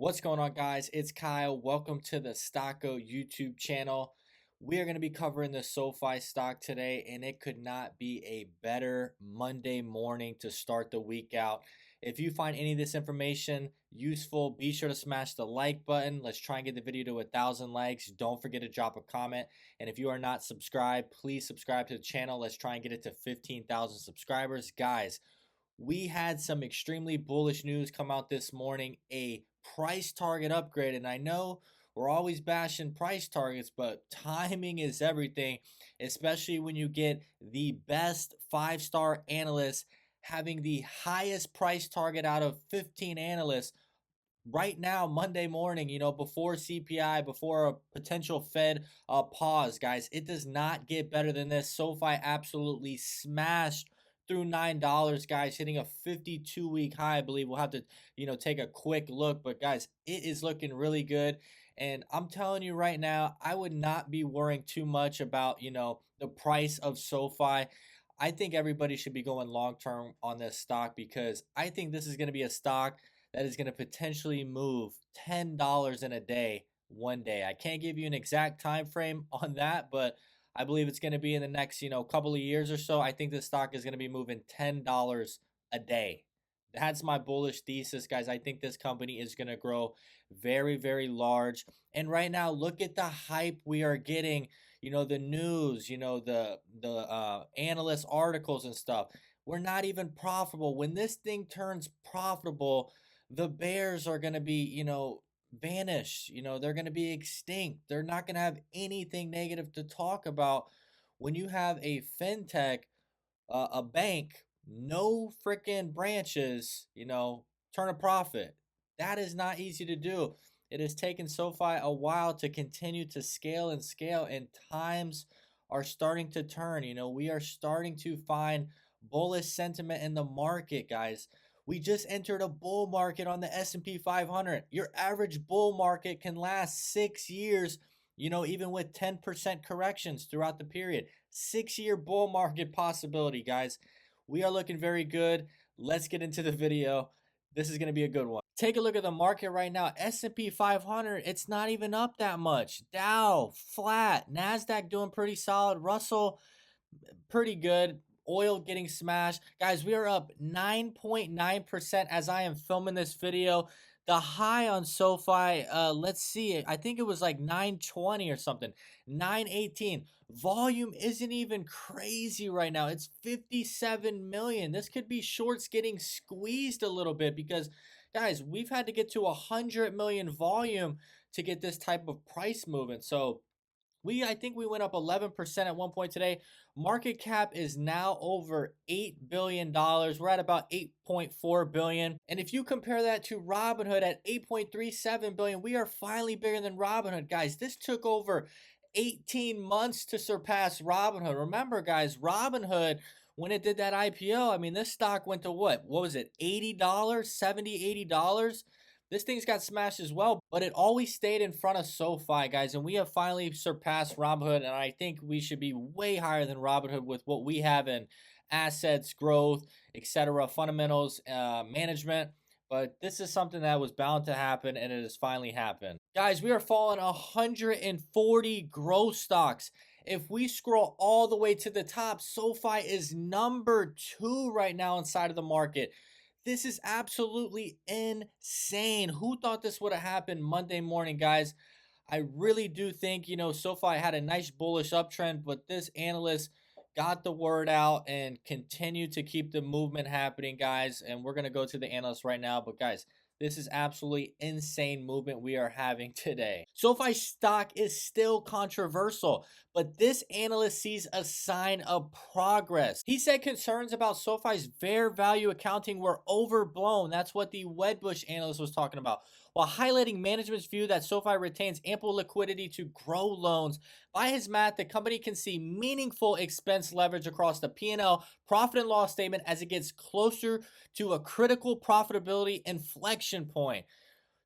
What's going on, guys? It's Kyle. Welcome to the Stocko YouTube channel. We are going to be covering the SOFI stock today, and it could not be a better Monday morning to start the week out. If you find any of this information useful, be sure to smash the like button. Let's try and get the video to 1,000 likes. Don't forget to drop a comment. And if you are not subscribed, please subscribe to the channel. Let's try and get it to 15,000 subscribers. Guys, we had some extremely bullish news come out this morning, a price target upgrade. And I know we're always bashing price targets, but timing is everything, especially when you get the best 5-star analyst having the highest price target out of 15 analysts right now, Monday morning, before CPI, before a potential Fed pause. Guys, it does not get better than this. SoFi absolutely smashed through $9, guys, hitting a 52-week high. I believe we'll have to, take a quick look. But guys, it is looking really good. And I'm telling you right now, I would not be worrying too much about, the price of SoFi. I think everybody should be going long term on this stock, because I think this is going to be a stock that is going to potentially move $10 in a day one day. I can't give you an exact time frame on that, but I believe it's going to be in the next, couple of years or so. I think this stock is going to be moving $10 a day. That's my bullish thesis, guys. I think this company is going to grow very, very large. And right now, look at the hype we are getting. The news, the analyst articles and stuff. We're not even profitable. When this thing turns profitable, the bears are going to be, vanish. They're going to be extinct. They're not going to have anything negative to talk about. When you have a fintech, a bank, no freaking branches, turn a profit. That is not easy to do. It has taken SoFi a while to continue to scale and scale, and times are starting to turn. We are starting to find bullish sentiment in the market, guys. We just entered a bull market on the S&P 500. Your average bull market can last 6 years, even with 10% corrections throughout the period. 6-year bull market possibility, guys. We are looking very good. Let's get into the video. This is going to be a good one. Take a look at the market right now. S&P 500, it's not even up that much. Dow, flat. NASDAQ doing pretty solid. Russell, pretty good. Oil getting smashed. Guys, we are up 9.9% as I am filming this video. The high on SoFi, let's see, I think it was like 920 or something, 918. Volume isn't even crazy right now. It's 57 million. This could be shorts getting squeezed a little bit, because, guys, we've had to get to 100 million volume to get this type of price movement. So I think we went up 11% at one point today. Market cap is now over $8 billion. We're at about 8.4 billion. And if you compare that to Robinhood at 8.37 billion, we are finally bigger than Robinhood, guys. This took over 18 months to surpass Robinhood. Remember, guys, Robinhood, when it did that IPO, I mean, this stock went to what was it? $80, $70, $80. This thing's got smashed as well, but it always stayed in front of SoFi, guys, and we have finally surpassed Robinhood, and I think we should be way higher than Robinhood with what we have in assets, growth, etc., fundamentals, management. But this is something that was bound to happen, and it has finally happened. Guys, we are falling 140 growth stocks. If we scroll all the way to the top, SoFi is number 2 right now inside of the market. This is absolutely insane. Who thought this would have happened Monday morning, guys? I really do think, SoFi had a nice bullish uptrend, but this analyst got the word out and continued to keep the movement happening, guys. And we're going to go to the analyst right now. But, guys, this is absolutely insane movement we are having today. SoFi stock is still controversial, but this analyst sees a sign of progress. He said concerns about SoFi's fair value accounting were overblown. That's what the Wedbush analyst was talking about, while highlighting management's view that SoFi retains ample liquidity to grow loans. By his math, the company can see meaningful expense leverage across the P&L profit and loss statement as it gets closer to a critical profitability inflection point.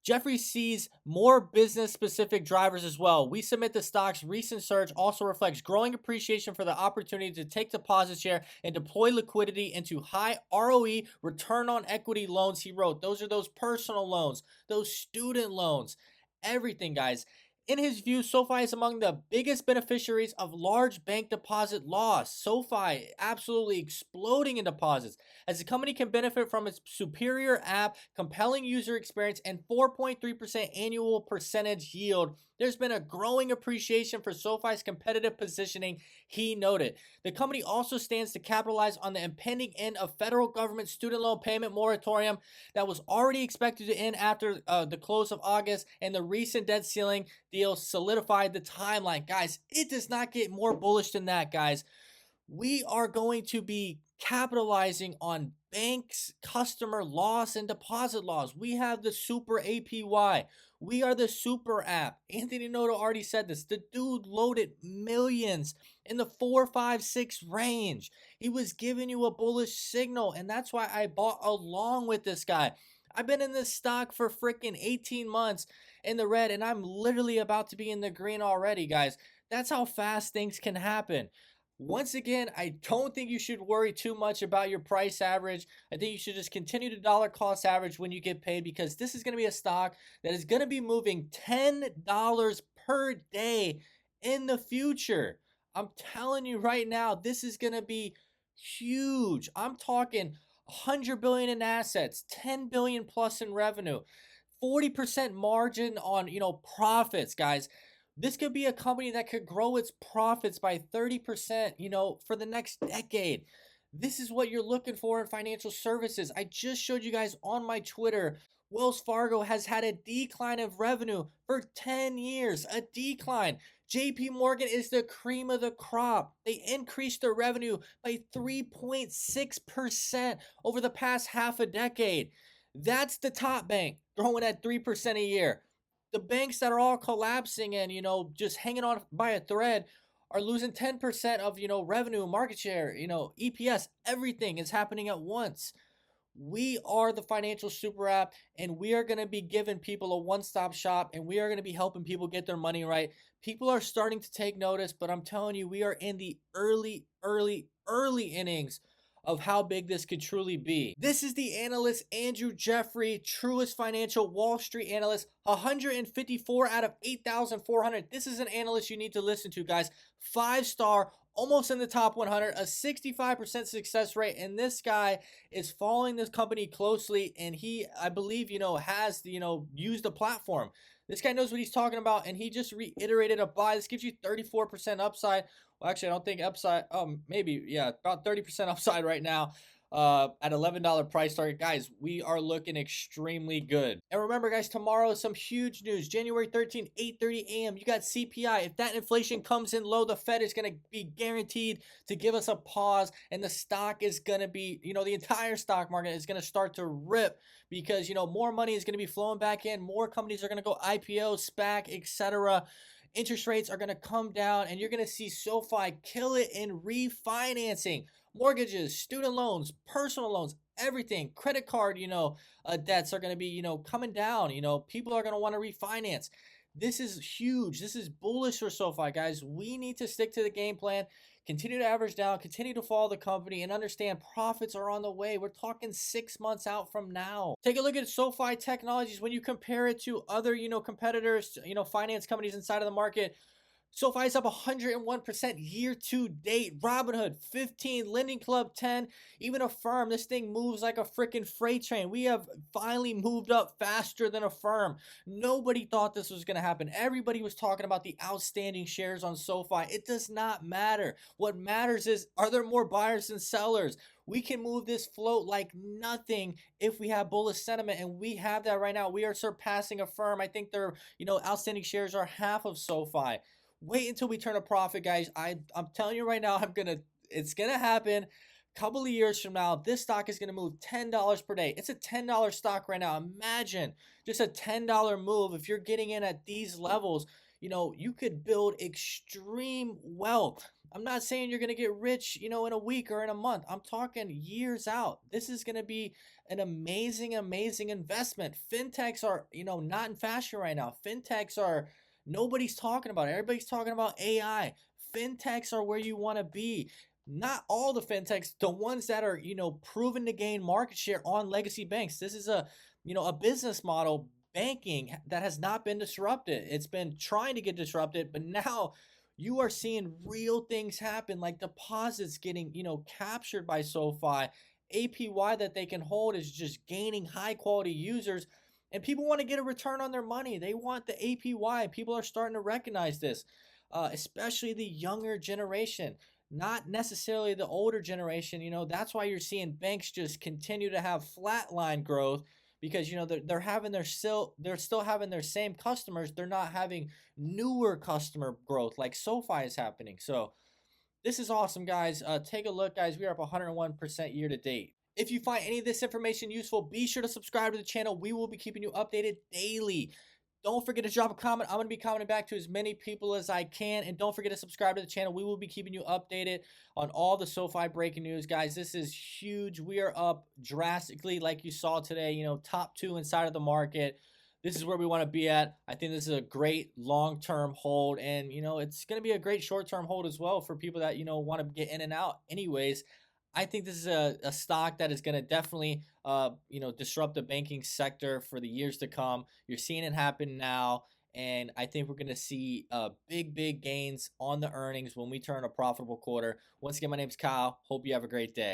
Jeffrey sees more business specific drivers as well. We submit the stock's recent surge also reflects growing appreciation for the opportunity to take deposit share and deploy liquidity into high ROE return on equity loans. He wrote, those are those personal loans, those student loans, everything, guys. In his view, SoFi is among the biggest beneficiaries of large bank deposit loss. SoFi absolutely exploding in deposits as the company can benefit from its superior app, compelling user experience, and 4.3% annual percentage yield. There's been a growing appreciation for SoFi's competitive positioning, he noted. The company also stands to capitalize on the impending end of federal government student loan payment moratorium that was already expected to end after the close of August, and the recent debt ceiling deal solidified the timeline. Guys, it does not get more bullish than that, guys. We are going to be capitalizing on banks, customer loss, and deposit loss. We have the super APY. We are the super app. Anthony Noto already said this. The dude loaded millions in the 4, 5, 6 range. He was giving you a bullish signal, and that's why I bought along with this guy. I've been in this stock for freaking 18 months in the red, and I'm literally about to be in the green already, guys. That's how fast things can happen. Once again, I don't think you should worry too much about your price average. I think you should just continue to dollar cost average when you get paid, because this is going to be a stock that is going to be moving $10 per day in the future. I'm telling you right now, this is going to be huge. I'm talking 100 billion in assets, 10 billion plus in revenue, 40% margin on, profits, guys. This could be a company that could grow its profits by 30%, for the next decade. This is what you're looking for in financial services. I just showed you guys on my Twitter. Wells Fargo has had a decline of revenue for 10 years, a decline. JP Morgan is the cream of the crop. They increased their revenue by 3.6% over the past half a decade. That's the top bank growing at 3% a year. The banks that are all collapsing and, just hanging on by a thread are losing 10% of, revenue, market share, EPS. Everything is happening at once. We are the financial super app, and we are going to be giving people a one-stop shop, and we are going to be helping people get their money right. People are starting to take notice, but I'm telling you, we are in the early innings of how big this could truly be. This is the analyst Andrew Jeffrey, truest financial Wall Street analyst, 154 out of 8,400. This is an analyst you need to listen to, guys. 5-star, almost in the top 100, a 65% success rate, and this guy is following this company closely, and he, I believe, has, used the platform. This guy knows what he's talking about, and he just reiterated a buy. This gives you 34% upside. Well, actually, I don't think upside. Maybe, yeah, about 30% upside right now. At $11 price target. Guys, we are looking extremely good. And remember, guys, tomorrow is some huge news. January 13th, 8:30 a.m. You got CPI. If that inflation comes in low, the Fed is going to be guaranteed to give us a pause, and the stock is going to be, the entire stock market is going to start to rip, because, more money is going to be flowing back in. More companies are going to go IPO, SPAC, etc. Interest rates are going to come down, and you're going to see SoFi kill it in refinancing. Mortgages, student loans, personal loans, everything, credit card, debts are going to be, coming down. People are going to want to refinance. This is huge. This is bullish for SoFi, guys. We need to stick to the game plan, continue to average down, continue to follow the company, and understand profits are on the way. We're talking 6 months out from now. Take a look at SoFi Technologies. When you compare it to other, competitors, finance companies inside of the market, SoFi is up 101% year to date. Robinhood 15, Lending Club 10, even Affirm. This thing moves like a freaking freight train. We have finally moved up faster than Affirm. Nobody thought this was going to happen. Everybody was talking about the outstanding shares on SoFi. It does not matter. What matters is, are there more buyers than sellers? We can move this float like nothing if we have bullish sentiment, and we have that right now. We are surpassing Affirm. I think their, outstanding shares are half of SoFi. Wait until we turn a profit, guys. I'm telling you right now, it's gonna happen. Couple of years from now, this stock is gonna move $10 per day. It's a $10 stock right now. Imagine just a $10 move. If you're getting in at these levels, you could build extreme wealth. I'm not saying you're going to get rich, in a week or in a month. I'm talking years out. This is going to be an amazing, amazing investment. Fintechs are, not in fashion right now. Fintechs are, nobody's talking about it. Everybody's talking about AI. Fintechs are where you want to be. Not all the fintechs, the ones that are, proven to gain market share on legacy banks. This is a business model, banking, that has not been disrupted. It's been trying to get disrupted, but now you are seeing real things happen, like deposits getting, captured by SoFi. APY that they can hold is just gaining high quality users, and people want to get a return on their money. They want the APY. People are starting to recognize this, especially the younger generation, not necessarily the older generation. That's why you're seeing banks just continue to have flatline growth, because they're having they're still having their same customers. They're not having newer customer growth like SoFi is happening. So this is awesome, guys. Take a look, guys. We are up 101% year to date. If you find any of this information useful, be sure to subscribe to the channel. We will be keeping you updated daily. Don't forget to drop a comment. I'm going to be commenting back to as many people as I can. And don't forget to subscribe to the channel. We will be keeping you updated on all the SoFi breaking news. Guys, this is huge. We are up drastically like you saw today, top 2 inside of the market. This is where we want to be at. I think this is a great long-term hold. And, it's going to be a great short-term hold as well for people that, want to get in and out anyways. I think this is a stock that is going to definitely, disrupt the banking sector for the years to come. You're seeing it happen now, and I think we're going to see big, big gains on the earnings when we turn a profitable quarter. Once again, my name is Kyle. Hope you have a great day.